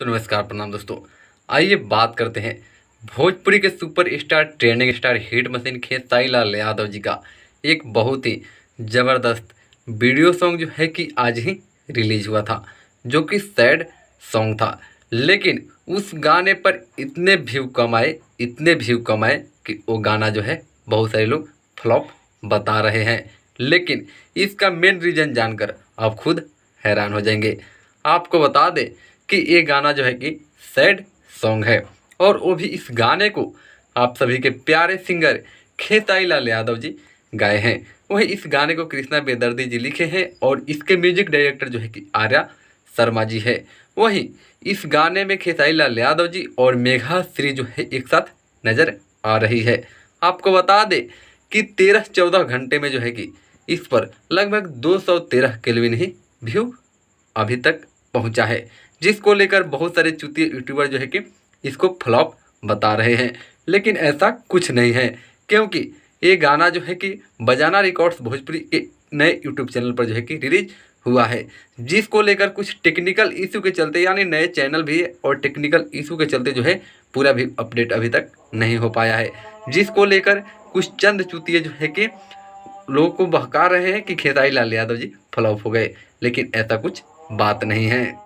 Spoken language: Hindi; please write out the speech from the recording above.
तो नमस्कार प्रणाम दोस्तों। आइए बात करते हैं भोजपुरी के super star trending star hit machine Khesari Lal Yadav ji का एक बहुत ही ज़बरदस्त वीडियो सॉन्ग जो है कि आज ही रिलीज हुआ था, जो कि सैड सॉन्ग था। लेकिन उस गाने पर इतने व्यू कमाए कि वो गाना जो है बहुत सारे लोग फ्लॉप बता रहे हैं। लेकिन इसका मेन रीज़न जानकर आप खुद हैरान हो जाएंगे। आपको बता दें कि ये गाना जो है कि सैड सॉन्ग है, और वो भी इस गाने को आप सभी के प्यारे सिंगर खेसारी लाल यादव जी गाए हैं। वही इस गाने को कृष्णा बेदर्दी जी लिखे हैं और इसके म्यूजिक डायरेक्टर जो है कि आर्या शर्मा जी है। वहीं इस गाने में खेसारी लाल यादव जी और मेघा श्री जो है एक साथ नज़र आ रही है। आपको बता दें कि 13-14 घंटे में जो है कि इस पर लगभग 213 केल्विन ही व्यू अभी तक पहुंचा है, जिसको लेकर बहुत सारे चुतिए यूट्यूबर जो है कि इसको फ्लॉप बता रहे हैं। लेकिन ऐसा कुछ नहीं है, क्योंकि ये गाना जो है कि बजाना रिकॉर्ड्स भोजपुरी के नए यूट्यूब चैनल पर जो है कि रिलीज हुआ है, जिसको लेकर कुछ टेक्निकल इशू के चलते, यानी नए चैनल भी है और टेक्निकल इशू के चलते जो है पूरा भी अपडेट अभी तक नहीं हो पाया है, जिसको लेकर कुछ चंद चुतिए जो है कि लोगों को बहका रहे हैं कि खेसारी लाल यादव जी फ्लॉप हो गए। लेकिन ऐसा कुछ बात नहीं है।